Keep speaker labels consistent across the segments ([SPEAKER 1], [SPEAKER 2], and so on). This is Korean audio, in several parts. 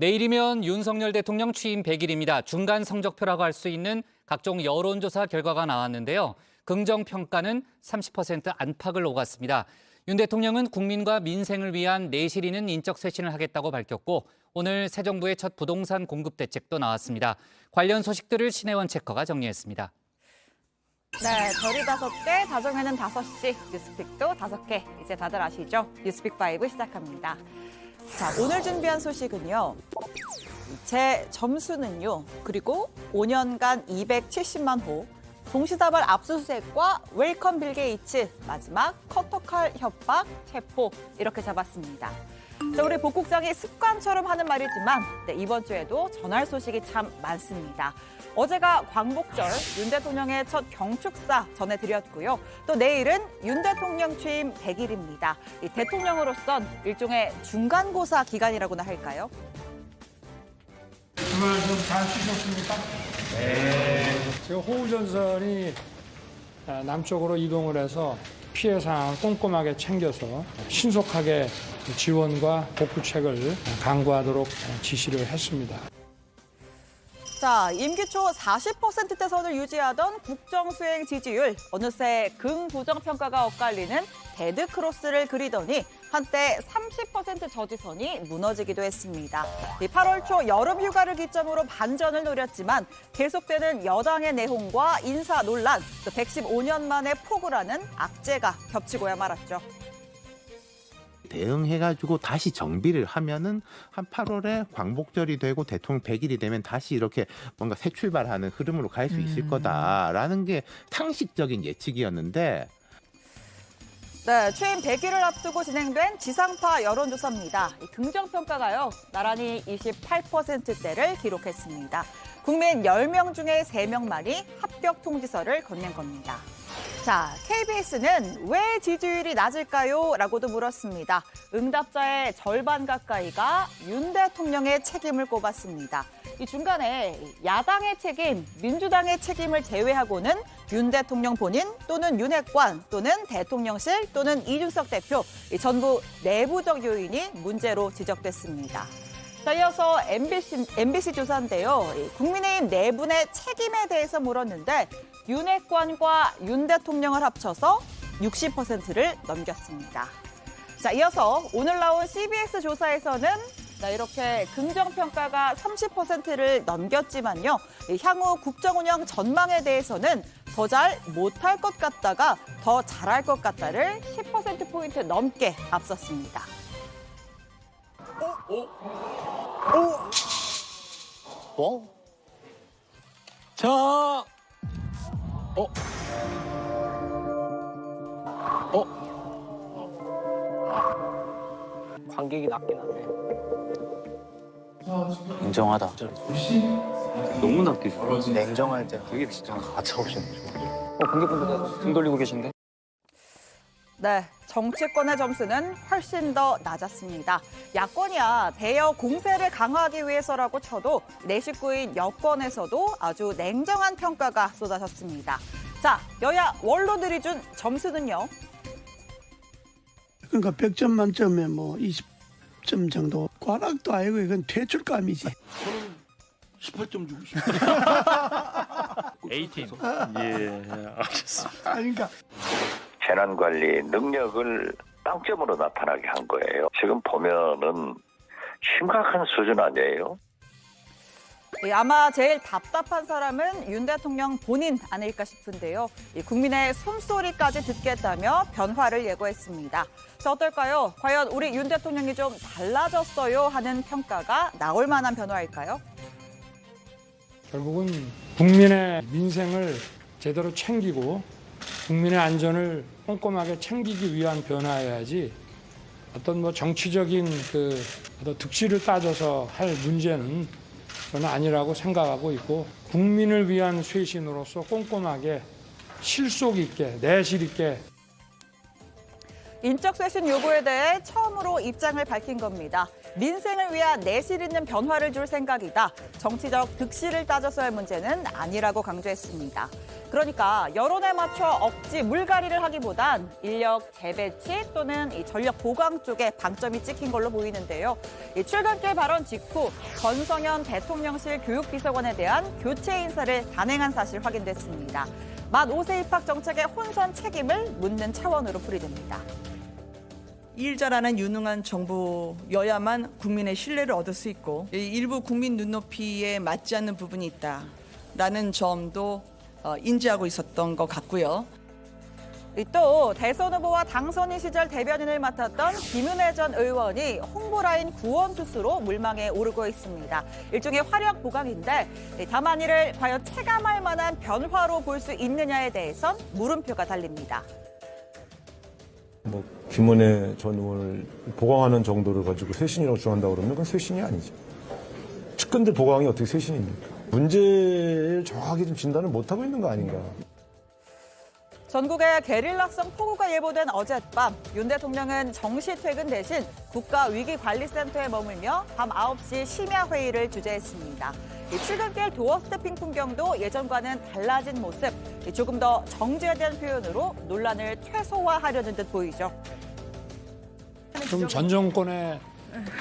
[SPEAKER 1] 내일이면 윤석열 대통령 취임 100일입니다. 중간 성적표라고 할 수 있는 각종 여론조사 결과가 나왔는데요. 긍정평가는 30% 안팎을 오갔습니다. 윤 대통령은 국민과 민생을 위한 내실 있는 인적 쇄신을 하겠다고 밝혔고 오늘 새 정부의 첫 부동산 공급 대책도 나왔습니다. 관련 소식들을 신혜원 체커가 정리했습니다.
[SPEAKER 2] 네, 별이 5개, 다정에는 5시, 뉴스픽도 5개. 이제 다들 아시죠? 뉴스픽5 시작합니다. 자, 오늘 준비한 소식은요. 제 점수는요. 그리고 5년간 270만 호, 동시다발 압수수색과 웰컴 빌 게이츠, 마지막 커터칼 협박, 체포 이렇게 잡았습니다. 자, 우리 복 국장이 습관처럼 하는 말이지만 이번 주에도 전할 소식이 참 많습니다. 어제가 광복절, 윤 대통령의 첫 경축사 전해드렸고요. 또 내일은 윤 대통령 취임 100일입니다. 이 대통령으로선 일종의 중간고사 기간이라고나 할까요?
[SPEAKER 3] 주말 좀 잘 쉬셨습니까? 네. 지금 호우전선이 남쪽으로 이동을 해서 피해 상황을 꼼꼼하게 챙겨서 신속하게 지원과 복구책을 강구하도록 지시를 했습니다.
[SPEAKER 2] 자, 임기 초 40%대 선을 유지하던 국정수행 지지율, 어느새 긍부정평가가 엇갈리는 데드크로스를 그리더니 한때 30% 저지선이 무너지기도 했습니다. 8월 초 여름 휴가를 기점으로 반전을 노렸지만 계속되는 여당의 내홍과 인사 논란, 또 115년 만에 폭우라는 악재가 겹치고야 말았죠.
[SPEAKER 4] 대응해가지고 다시 정비를 하면은 한 8월에 광복절이 되고 대통령 100일이 되면 다시 이렇게 뭔가 새 출발하는 흐름으로 갈 수 있을 거다라는 게 상식적인 예측이었는데
[SPEAKER 2] 네, 취임 100일을 앞두고 진행된 지상파 여론조사입니다. 긍정평가가요, 나란히 28%대를 기록했습니다. 국민 10명 중에 3명만이 합격 통지서를 건넨 겁니다. 자, KBS는 왜 지지율이 낮을까요? 라고도 물었습니다. 응답자의 절반 가까이가 윤 대통령의 책임을 꼽았습니다. 이 중간에 야당의 책임, 민주당의 책임을 제외하고는 윤 대통령 본인 또는 윤핵관 또는 대통령실 또는 이준석 대표, 전부 내부적 요인이 문제로 지적됐습니다. 자, 이어서 MBC 조사인데요. 국민의힘 내분의 책임에 대해서 물었는데 윤핵관과 윤 대통령을 합쳐서 60%를 넘겼습니다. 자, 이어서 오늘 나온 CBS 조사에서는 이렇게 긍정평가가 30%를 넘겼지만요. 향후 국정운영 전망에 대해서는 더 잘 못할 것 같다가 더 잘할 것 같다를 10%포인트 넘게 앞섰습니다.
[SPEAKER 5] 자, 관객이 낮긴 하네. 냉정하다. 너무 낮게. 냉정할 때 되게 진짜 가차없이. 관객분들 등 돌리고 계신데?
[SPEAKER 2] 네, 정치권의 점수는 훨씬 더 낮았습니다. 야권이야 대여 공세를 강화하기 위해서라고 쳐도 내 식구인 여권에서도 아주 냉정한 평가가 쏟아졌습니다. 자, 여야 원로들이 준 점수는요?
[SPEAKER 6] 그러니까 100점 만점에 뭐 20점 정도. 과락도 아니고 이건 퇴출감이지.
[SPEAKER 3] 18점 주고 싶어요.
[SPEAKER 5] 에이틴.
[SPEAKER 3] 예, 알겠습니다.
[SPEAKER 6] 그러니까
[SPEAKER 7] 재난관리 능력을 빵점으로 나타나게 한 거예요. 지금 보면은 심각한 수준 아니에요?
[SPEAKER 2] 아마 제일 답답한 사람은 윤 대통령 본인 아닐까 싶은데요. 국민의 숨소리까지 듣겠다며 변화를 예고했습니다. 자, 어떨까요? 과연 우리 윤 대통령이 좀 달라졌어요 하는 평가가 나올 만한 변화일까요?
[SPEAKER 8] 결국은 국민의 민생을 제대로 챙기고 국민의 안전을 꼼꼼하게 챙기기 위한 변화여야지 어떤 뭐 정치적인 어떤 득실을 따져서 할 문제는 저는 아니라고 생각하고 있고 국민을 위한 쇄신으로서 꼼꼼하게 실속 있게 내실 있게
[SPEAKER 2] 인적 쇄신 요구에 대해 처음으로 입장을 밝힌 겁니다. 민생을 위한 내실 있는 변화를 줄 생각이다. 정치적 득실을 따져서의 문제는 아니라고 강조했습니다. 그러니까 여론에 맞춰 억지 물갈이를 하기보단 인력 재배치 또는 이 전력 보강 쪽에 방점이 찍힌 걸로 보이는데요. 이 출근길 발언 직후 권성현 대통령실 교육비서관에 대한 교체 인사를 단행한 사실 확인됐습니다. 만 5세 입학 정책의 혼선 책임을 묻는 차원으로 풀이됩니다.
[SPEAKER 9] 일 잘하는 유능한 정부여야만 국민의 신뢰를 얻을 수 있고 일부 국민 눈높이에 맞지 않는 부분이 있다라는 점도 인지하고 있었던 것 같고요.
[SPEAKER 2] 또 대선 후보와 당선인 시절 대변인을 맡았던 김은혜 전 의원이 홍보라인 구원투수로 물망에 오르고 있습니다. 일종의 화력 보강인데 다만 이를 과연 체감할 만한 변화로 볼 수 있느냐에 대해선 물음표가 달립니다.
[SPEAKER 10] 김은혜 전 의원을 보강하는 정도를 가지고 쇄신이라고 주장한다고 그러면 그건 쇄신이 아니죠. 측근들 보강이 어떻게 쇄신입니까? 문제를 정확하게 좀 진단을 못하고 있는 거 아닌가.
[SPEAKER 2] 전국에 게릴라성 폭우가 예보된 어젯밤 윤 대통령은 정시 퇴근 대신 국가위기관리센터에 머물며 밤 9시 심야회의를 주재했습니다. 출근길 도어 스태핑 풍경도 예전과는 달라진 모습, 조금 더 정제된 표현으로 논란을 최소화하려는 듯 보이죠.
[SPEAKER 8] 그럼 전 정권에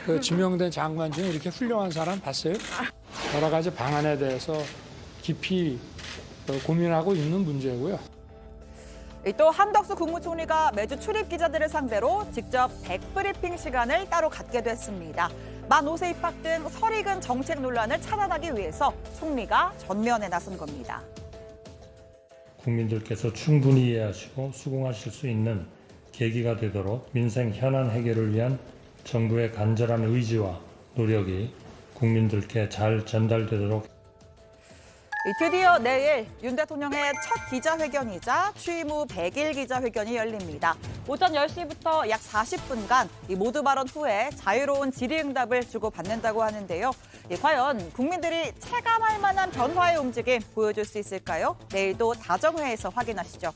[SPEAKER 8] 그 지명된 장관 중에 이렇게 훌륭한 사람 봤어요? 여러 가지 방안에 대해서 깊이 고민하고 있는 문제고요.
[SPEAKER 2] 또 한덕수 국무총리가 매주 출입 기자들을 상대로 직접 백브리핑 시간을 따로 갖게 됐습니다. 만 5세 입학 등 설익은 정책 논란을 차단하기 위해서 총리가 전면에 나선 겁니다.
[SPEAKER 11] 국민들께서 충분히 이해하시고 수긍하실 수 있는 계기가 되도록 민생 현안 해결을 위한 정부의 간절한 의지와 노력이 국민들께 잘 전달되도록
[SPEAKER 2] 드디어 내일 윤 대통령의 첫 기자회견이자 취임 후 100일 기자회견이 열립니다. 오전 10시부터 약 40분간 모두 발언 후에 자유로운 질의응답을 주고받는다고 하는데요. 과연 국민들이 체감할 만한 변화의 움직임 보여줄 수 있을까요? 내일도 다정회에서 확인하시죠.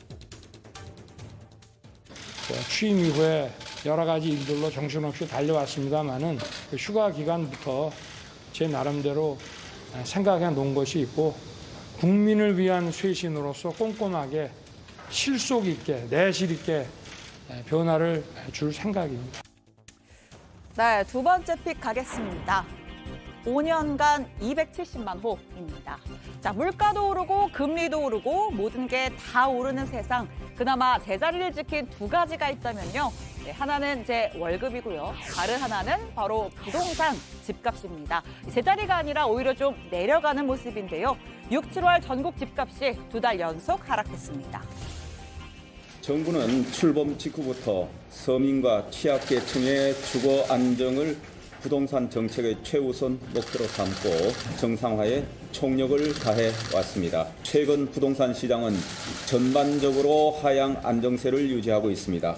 [SPEAKER 8] 취임 이후에 여러 가지 일들로 정신없이 달려왔습니다마는 휴가 기간부터 제 나름대로 생각해 놓은 것이 있고 국민을 위한 쇄신으로서 꼼꼼하게 실속 있게 내실 있게 변화를 줄 생각입니다.
[SPEAKER 2] 네, 두 번째 픽 가겠습니다. 5년간 270만 호입니다. 자, 물가도 오르고 금리도 오르고 모든 게 다 오르는 세상. 그나마 제자리를 지킨 두 가지가 있다면요. 네, 하나는 제 월급이고요. 다른 하나는 바로 부동산, 집값입니다. 제자리가 아니라 오히려 좀 내려가는 모습인데요. 6, 7월 전국 집값이 2달 연속 하락했습니다.
[SPEAKER 12] 정부는 출범 직후부터 서민과 취약계층의 주거 안정을 부동산 정책의 최우선 목표로 삼고 정상화에 총력을 다해 왔습니다. 최근 부동산 시장은 전반적으로 하향 안정세를 유지하고 있습니다.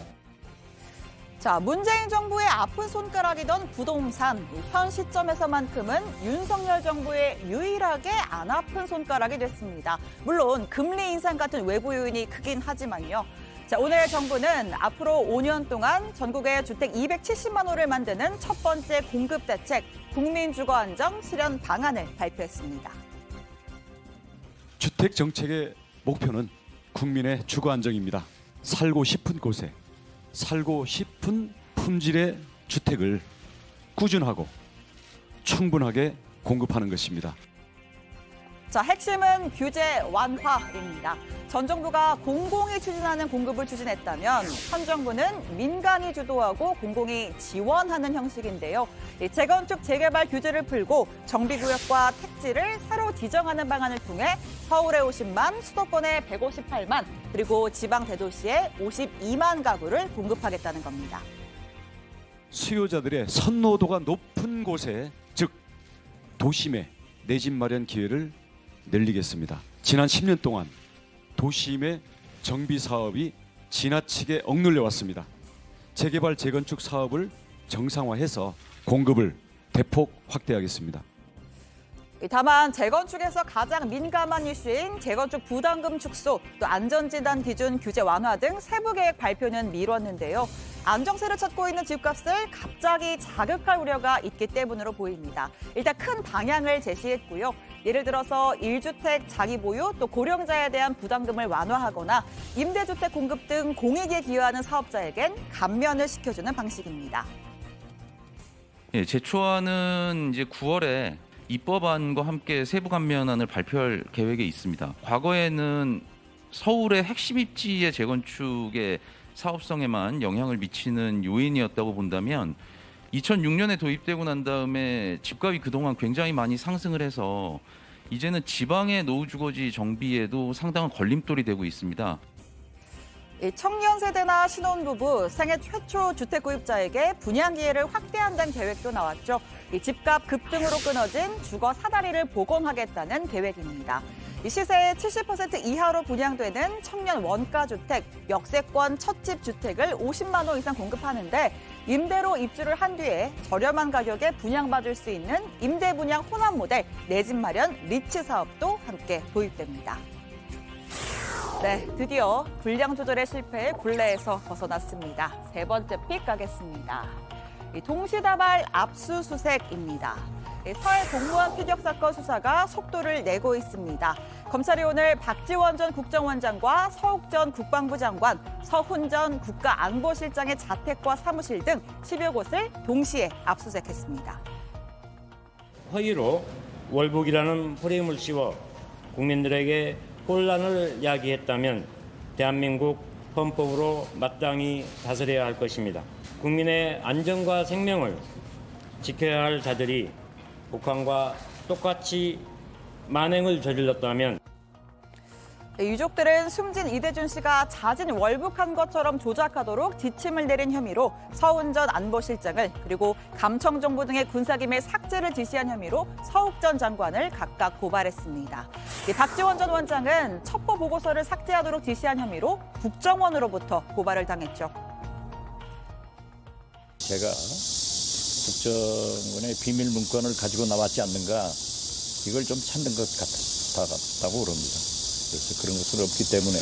[SPEAKER 2] 자, 문재인 정부의 아픈 손가락이던 부동산. 현 시점에서만큼은 윤석열 정부의 유일하게 안 아픈 손가락이 됐습니다. 물론 금리 인상 같은 외부 요인이 크긴 하지만요. 자, 오늘 정부는 앞으로 5년 동안 전국에 주택 270만 호를 만드는 첫 번째 공급 대책, 국민주거안정 실현 방안을 발표했습니다.
[SPEAKER 13] 주택 정책의 목표는 국민의 주거 안정입니다. 살고 싶은 곳에 살고 싶은 품질의 주택을 꾸준하고 충분하게 공급하는 것입니다.
[SPEAKER 2] 자, 핵심은 규제 완화입니다. 전 정부가 공공이 추진하는 공급을 추진했다면 현 정부는 민간이 주도하고 공공이 지원하는 형식인데요. 재건축, 재개발 규제를 풀고 정비구역과 택지를 새로 지정하는 방안을 통해 서울에 50만, 수도권에 158만, 그리고 지방 대도시에 52만 가구를 공급하겠다는 겁니다.
[SPEAKER 13] 수요자들의 선호도가 높은 곳에, 즉 도심에 내 집 마련 기회를 늘리겠습니다. 지난 10년 동안 도심의 정비 사업이 지나치게 억눌려 왔습니다. 재개발, 재건축 사업을 정상화해서 공급을 대폭 확대하겠습니다.
[SPEAKER 2] 다만 재건축에서 가장 민감한 이슈인 재건축 부담금 축소, 또 안전진단 기준 규제 완화 등 세부 계획 발표는 미뤘는데요. 안정세를 찾고 있는 집값을 갑자기 자극할 우려가 있기 때문으로 보입니다. 일단 큰 방향을 제시했고요. 예를 들어서 1주택 자기 보유 또 고령자에 대한 부담금을 완화하거나 임대주택 공급 등 공익에 기여하는 사업자에겐 감면을 시켜주는 방식입니다.
[SPEAKER 14] 예, 제초안은 이제 9월에 입법안과 함께 세부 감면안을 발표할 계획에 있습니다. 과거에는 서울의 핵심 입지의 재건축의 사업성에만 영향을 미치는 요인이었다고 본다면 2006년에 도입되고 난 다음에 집값이 그동안 굉장히 많이 상승을 해서 이제는 지방의 노후주거지 정비에도 상당한 걸림돌이 되고 있습니다.
[SPEAKER 2] 청년 세대나 신혼부부, 생애 최초 주택 구입자에게 분양 기회를 확대한다는 계획도 나왔죠. 집값 급등으로 끊어진 주거 사다리를 복원하겠다는 계획입니다. 시세의 70% 이하로 분양되는 청년 원가주택, 역세권 첫집 주택을 50만 호 이상 공급하는데 임대로 입주를 한 뒤에 저렴한 가격에 분양받을 수 있는 임대 분양 혼합 모델, 내 집 마련 리츠 사업도 함께 도입됩니다. 네, 드디어 분량 조절의 실패에 굴레에서 벗어났습니다. 세 번째 픽 가겠습니다. 동시다발 압수수색입니다. 서해 공무원 피격 사건 수사가 속도를 내고 있습니다. 검찰이 오늘 박지원 전 국정원장과 서욱 전 국방부 장관, 서훈 전 국가안보실장의 자택과 사무실 등 10여 곳을 동시에 압수수색했습니다.
[SPEAKER 15] 허위로 월북이라는 프레임을 씌워 국민들에게 혼란을 야기했다면 대한민국 헌법으로 마땅히 다스려야 할 것입니다. 국민의 안전과 생명을 지켜야 할 자들이 북한과 똑같이 만행을 저질렀다면
[SPEAKER 2] 유족들은 숨진 이대준 씨가 자진 월북한 것처럼 조작하도록 지침을 내린 혐의로 서훈 전 안보실장을 그리고 감청정보 등의 군사기밀 삭제를 지시한 혐의로 서욱 전 장관을 각각 고발했습니다. 박지원 전 원장은 첩보 보고서를 삭제하도록 지시한 혐의로 국정원으로부터 고발을 당했죠.
[SPEAKER 16] 제가 국정원의 비밀 문건을 가지고 나왔지 않는가 이걸 좀 찾는 것 같다고 그럽니다. 그래서 그런 것은 없기 때문에.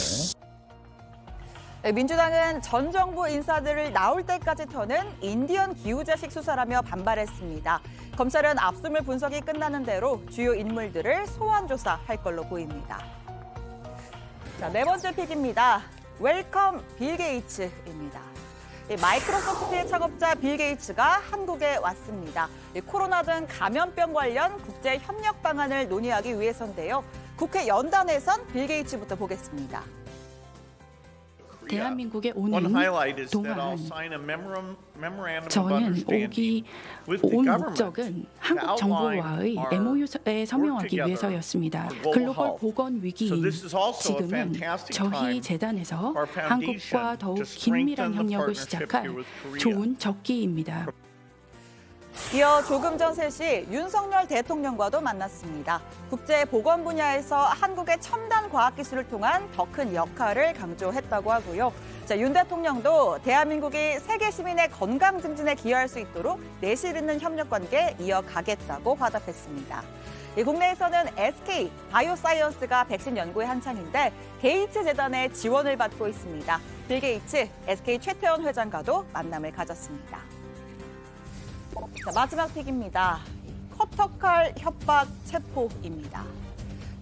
[SPEAKER 2] 민주당은 전 정부 인사들을 나올 때까지 터는 인디언 기후자식 수사라며 반발했습니다. 검찰은 압수물 분석이 끝나는 대로 주요 인물들을 소환 조사할 걸로 보입니다. 자, 네 번째 픽입니다. 웰컴 빌 게이츠입니다. 마이크로소프트의 창업자 빌 게이츠가 한국에 왔습니다. 코로나 등 감염병 관련 국제 협력 방안을 논의하기 위해서인데요. 국회 연단에선 빌 게이츠부터 보겠습니다.
[SPEAKER 17] 대한민국에 오는 동안 저는 온 목적은 한국 정부와의 MOU에 서명하기 위해서였습니다. 글로벌 보건 위기인 지금은 저희 재단에서 한국과 더욱 긴밀한 협력을 시작할 좋은 적기입니다.
[SPEAKER 2] 이어 조금 전 3시 윤석열 대통령과도 만났습니다. 국제보건 분야에서 한국의 첨단 과학기술을 통한 더 큰 역할을 강조했다고 하고요. 자, 윤 대통령도 대한민국이 세계 시민의 건강 증진에 기여할 수 있도록 내실 있는 협력 관계 이어가겠다고 화답했습니다. 국내에서는 SK 바이오사이언스가 백신 연구에 한창인데 게이츠 재단의 지원을 받고 있습니다. 빌 게이츠, SK 최태원 회장과도 만남을 가졌습니다. 자, 마지막 픽입니다. 커터칼 협박 체포입니다.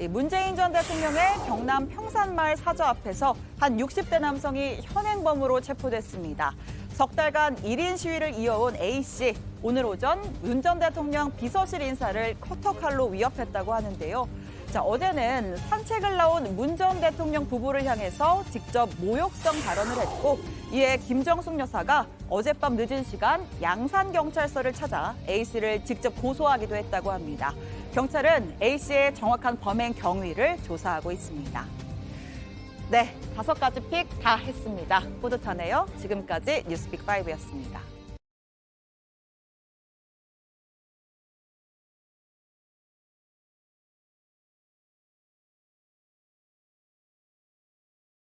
[SPEAKER 2] 문재인 전 대통령의 경남 평산마을 사저 앞에서 한 60대 남성이 현행범으로 체포됐습니다. 석 달간 1인 시위를 이어온 A씨, 오늘 오전 윤 전 대통령 비서실 인사를 커터칼로 위협했다고 하는데요. 자, 어제는 산책을 나온 문 전 대통령 부부를 향해서 직접 모욕성 발언을 했고 이에 김정숙 여사가 어젯밤 늦은 시간 양산경찰서를 찾아 A씨를 직접 고소하기도 했다고 합니다. 경찰은 A씨의 정확한 범행 경위를 조사하고 있습니다. 네, 5가지 픽 다 했습니다. 뿌듯하네요. 지금까지 뉴스픽5였습니다.